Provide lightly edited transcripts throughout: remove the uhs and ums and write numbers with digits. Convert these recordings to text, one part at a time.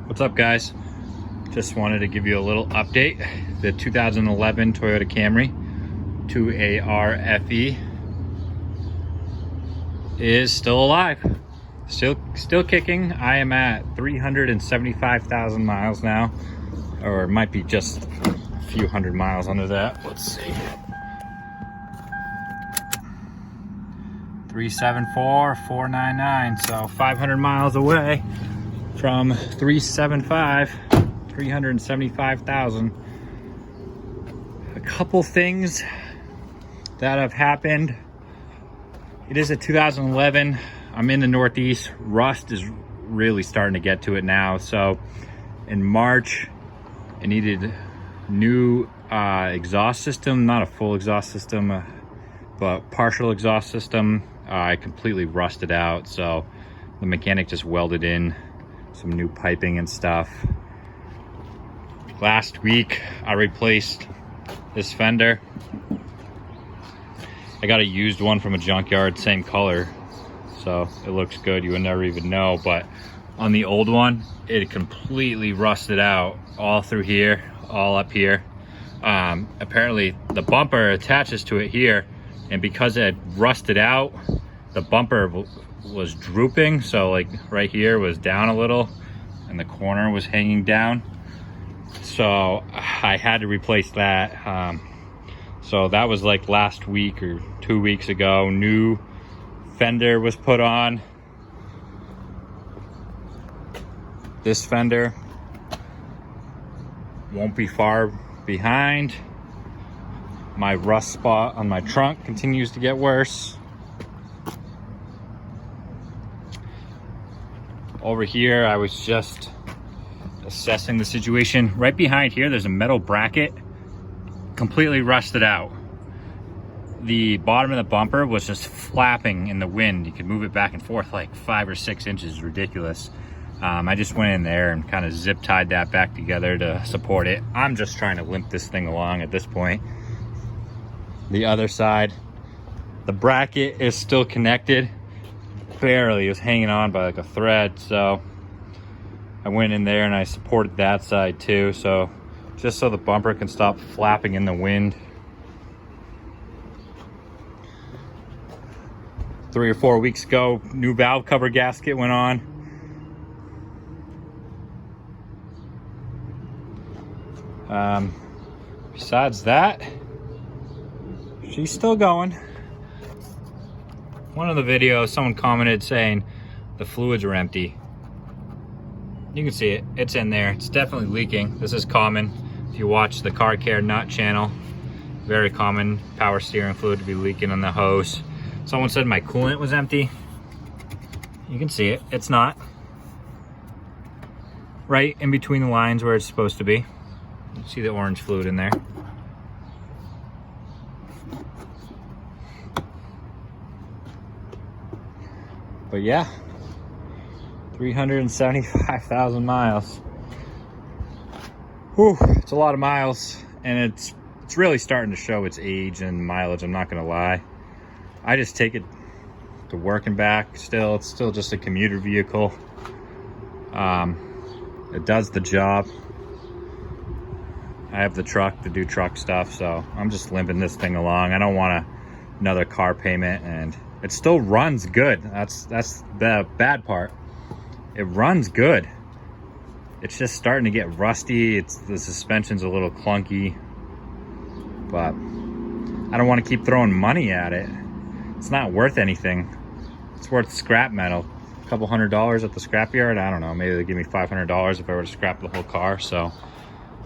What's up, guys? Just wanted to give you a little update. The 2011 Toyota Camry 2AR-FE is still alive, still kicking. I am at 375,000 miles now, or it might be just a few hundred miles under that. Let's see. 374,499, so 500 miles away from 375,000. A couple things that have happened. It is a 2011. I'm in the Northeast. Rust is really starting to get to it now. So in March, I needed new exhaust system, not a full exhaust system, but partial exhaust system. I completely rusted out, so the mechanic just welded in some new piping and stuff. Last week, I replaced this fender. I got a used one from a junkyard, same color, so it looks good. You would never even know, but on the old one, it completely rusted out all through here, all up here. Apparently, the bumper attaches to it here, and because it rusted out, the bumper was drooping, so like right here was down a little and the corner was hanging down, so I had to replace that. So that was like last week or 2 weeks ago. New fender was put on. This fender won't be far behind. My rust spot on my trunk continues to get worse. Over here, I was just assessing the situation. Right behind here, there's a metal bracket, completely rusted out. The bottom of the bumper was just flapping in the wind. You could move it back and forth like 5 or 6 inches, ridiculous. I just went in there and kind of zip tied that back together to support it. I'm just trying to limp this thing along at this point. The other side, the bracket is still connected. Barely, it was hanging on by like a thread, so I went in there and I supported that side too, so just so the bumper can stop flapping in the wind. 3 or 4 weeks ago, new valve cover gasket went on. Besides that, she's still going. One of the videos, someone commented saying the fluids are empty. You can see it, it's in there. It's definitely leaking. This is common. If you watch the Car Care Nut channel, very common power steering fluid to be leaking on the hose. Someone said my coolant was empty. You can see it, it's not. Right in between the lines where it's supposed to be. You see the orange fluid in there. But yeah, 375,000 miles. Whew, it's a lot of miles, and it's really starting to show its age and mileage, I'm not gonna lie. I just take it to work and back still. It's still just a commuter vehicle. It does the job. I have the truck to do truck stuff, so I'm just limping this thing along. I don't want another car payment, and it still runs good. That's the bad part. It runs good. It's just starting to get rusty. The suspension's a little clunky, but I don't want to keep throwing money at it. It's not worth anything. It's worth scrap metal. A couple $100 at the scrapyard. I don't know. Maybe they give me $500 if I were to scrap the whole car. So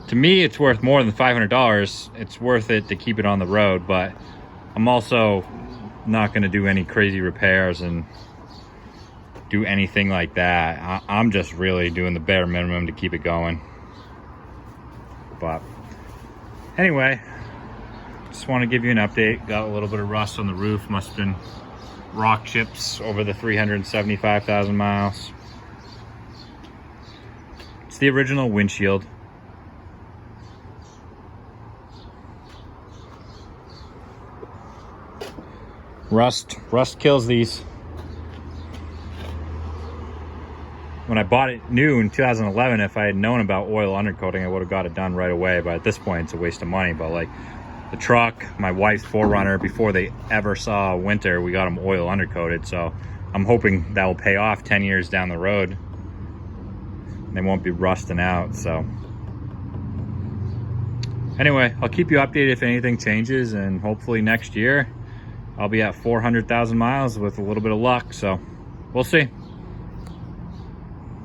to me, it's worth more than $500. It's worth it to keep it on the road, but I'm also not going to do any crazy repairs and do anything like that. I'm just really doing the bare minimum to keep it going. But anyway, just want to give you an update. Got a little bit of rust on the roof. Must have been rock chips over the 375,000 miles. It's the original windshield. Rust kills these. when I bought it new in 2011, if I had known about oil undercoating, I would have got it done right away. But at this point, it's a waste of money. But like the truck, my wife's 4Runner, before they ever saw winter, we got them oil undercoated. So I'm hoping that will pay off 10 years down the road. They won't be rusting out. So anyway, I'll keep you updated if anything changes, and hopefully next year I'll be at 400,000 miles with a little bit of luck. So we'll see.